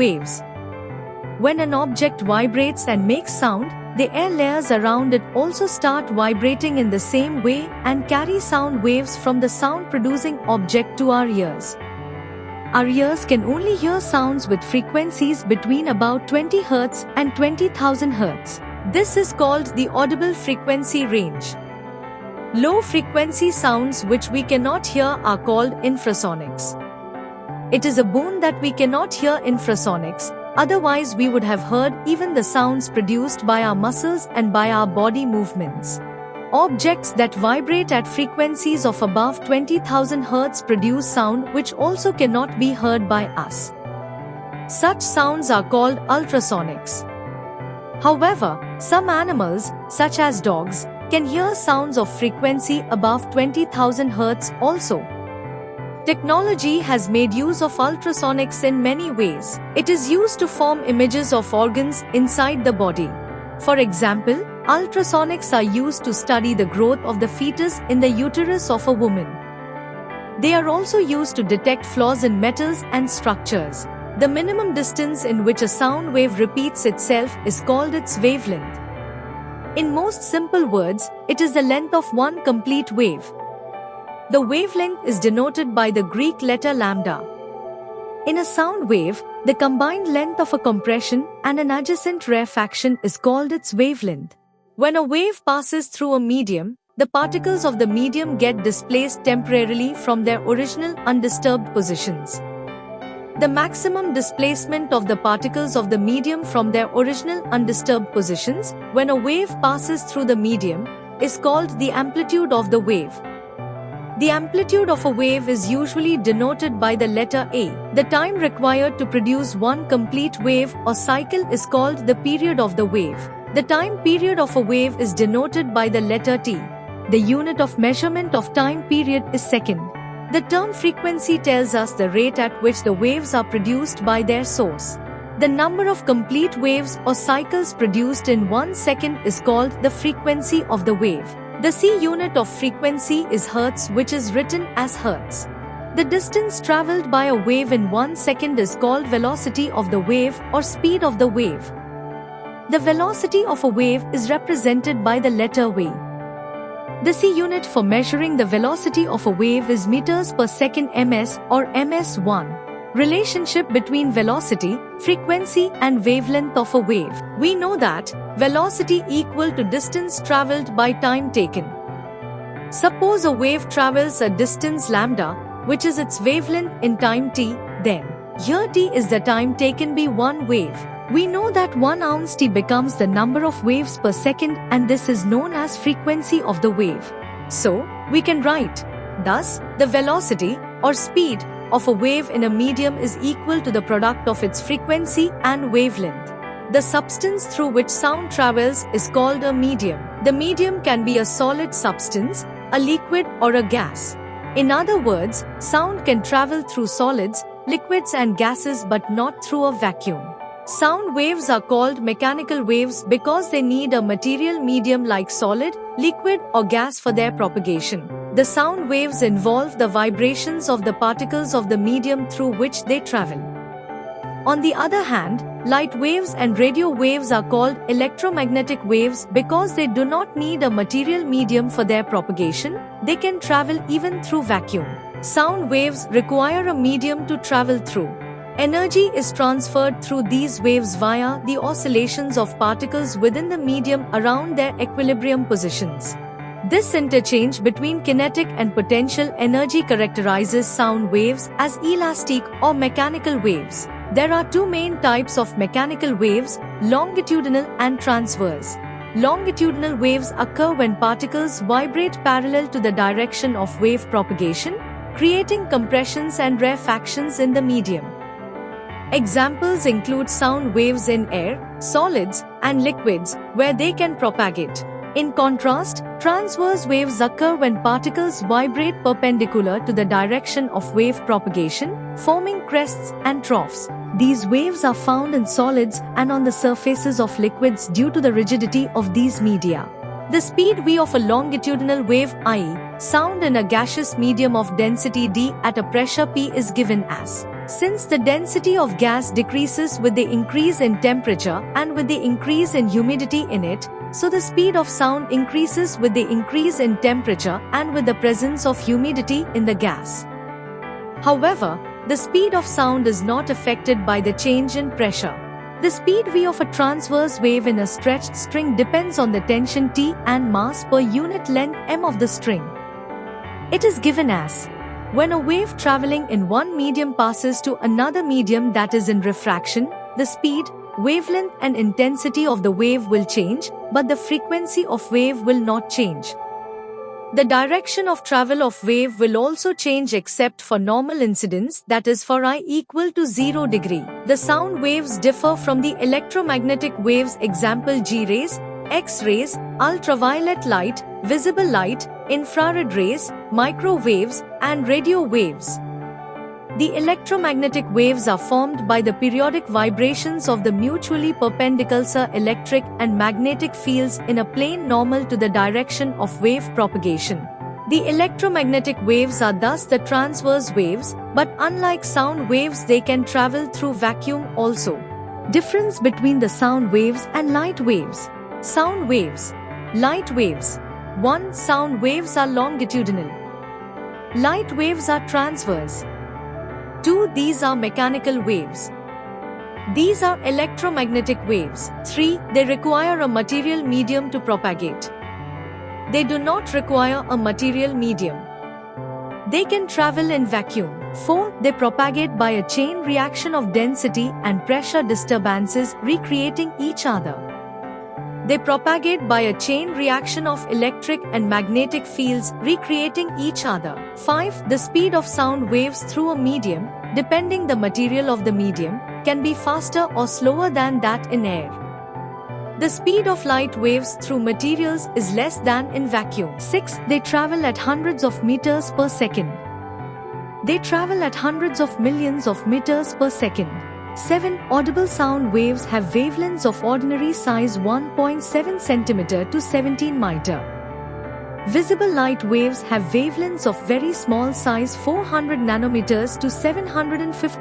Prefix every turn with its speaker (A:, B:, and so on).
A: Waves. When an object vibrates and makes sound, the air layers around it also start vibrating in the same way and carry sound waves from the sound-producing object to our ears. Our ears can only hear sounds with frequencies between about 20 Hz and 20,000 Hz. This is called the audible frequency range. Low-frequency sounds which we cannot hear are called infrasonics. It is a boon that we cannot hear infrasonics, otherwise we would have heard even the sounds produced by our muscles and by our body movements. Objects that vibrate at frequencies of above 20,000 Hz produce sound which also cannot be heard by us. Such sounds are called ultrasonics. However, some animals, such as dogs, can hear sounds of frequency above 20,000 Hz also. Technology has made use of ultrasonics in many ways. It is used to form images of organs inside the body. For example, ultrasonics are used to study the growth of the fetus in the uterus of a woman. They are also used to detect flaws in metals and structures. The minimum distance in which a sound wave repeats itself is called its wavelength. In most simple words, it is the length of one complete wave. The wavelength is denoted by the Greek letter lambda. In a sound wave, the combined length of a compression and an adjacent rarefaction is called its wavelength. When a wave passes through a medium, the particles of the medium get displaced temporarily from their original undisturbed positions. The maximum displacement of the particles of the medium from their original undisturbed positions, when a wave passes through the medium, is called the amplitude of the wave. The amplitude of a wave is usually denoted by the letter A. The time required to produce one complete wave or cycle is called the period of the wave. The time period of a wave is denoted by the letter T. The unit of measurement of time period is second. The term frequency tells us the rate at which the waves are produced by their source. The number of complete waves or cycles produced in 1 second is called the frequency of the wave. The C unit of frequency is Hertz, which is written as Hertz. The distance traveled by a wave in 1 second is called velocity of the wave or speed of the wave. The velocity of a wave is represented by the letter V. The C unit for measuring the velocity of a wave is meters per second ms or ms1. Relationship between velocity, frequency and wavelength of a wave. We know that velocity equal to distance traveled by time taken. Suppose a wave travels a distance lambda, which is its wavelength in time t, then here t is the time taken by one wave. We know that 1 ounce t becomes the number of waves per second, and this is known as frequency of the wave. So, we can write, thus, the velocity or speed of a wave in a medium is equal to the product of its frequency and wavelength. The substance through which sound travels is called a medium. The medium can be a solid substance, a liquid or a gas. In other words, sound can travel through solids, liquids and gases but not through a vacuum. Sound waves are called mechanical waves because they need a material medium like solid, liquid or gas for their propagation. The sound waves involve the vibrations of the particles of the medium through which they travel. On the other hand, light waves and radio waves are called electromagnetic waves because they do not need a material medium for their propagation. They can travel even through vacuum. Sound waves require a medium to travel through. Energy is transferred through these waves via the oscillations of particles within the medium around their equilibrium positions. This interchange between kinetic and potential energy characterizes sound waves as elastic or mechanical waves. There are two main types of mechanical waves, longitudinal and transverse. Longitudinal waves occur when particles vibrate parallel to the direction of wave propagation, creating compressions and rarefactions in the medium. Examples include sound waves in air, solids, and liquids, where they can propagate. In contrast, transverse waves occur when particles vibrate perpendicular to the direction of wave propagation, forming crests and troughs. These waves are found in solids and on the surfaces of liquids due to the rigidity of these media. The speed v of a longitudinal wave, i.e., sound in a gaseous medium of density d at a pressure p, is given as Since the density of gas decreases with the increase in temperature and with the increase in humidity in it, so the speed of sound increases with the increase in temperature and with the presence of humidity in the gas. However, the speed of sound is not affected by the change in pressure. The speed v of a transverse wave in a stretched string depends on the tension T and mass per unit length m of the string. It is given as: when a wave traveling in one medium passes to another medium that is in refraction, the speed, wavelength and intensity of the wave will change, but the frequency of wave will not change. The direction of travel of wave will also change except for normal incidence, that is for I equal to 0 degree. The sound waves differ from the electromagnetic waves, example G-rays, X-rays, ultraviolet light, visible light, infrared rays, microwaves, and radio waves. The electromagnetic waves are formed by the periodic vibrations of the mutually perpendicular electric and magnetic fields in a plane normal to the direction of wave propagation. The electromagnetic waves are thus the transverse waves, but unlike sound waves, they can travel through vacuum also. Difference between the sound waves and light waves. Sound waves. Light waves. 1. Sound waves are longitudinal. Light waves are transverse. 2. These are mechanical waves. These are electromagnetic waves. 3. They require a material medium to propagate. They do not require a material medium. They can travel in vacuum. 4. They propagate by a chain reaction of density and pressure disturbances recreating each other. They propagate by a chain reaction of electric and magnetic fields recreating each other. 5. The speed of sound waves through a medium, depending the material of the medium, can be faster or slower than that in air. The speed of light waves through materials is less than in vacuum. 6. They travel at hundreds of meters per second. They travel at hundreds of millions of meters per second. 7. Audible sound waves have wavelengths of ordinary size 1.7 cm to 17 meter. Visible light waves have wavelengths of very small size 400 nanometers to 750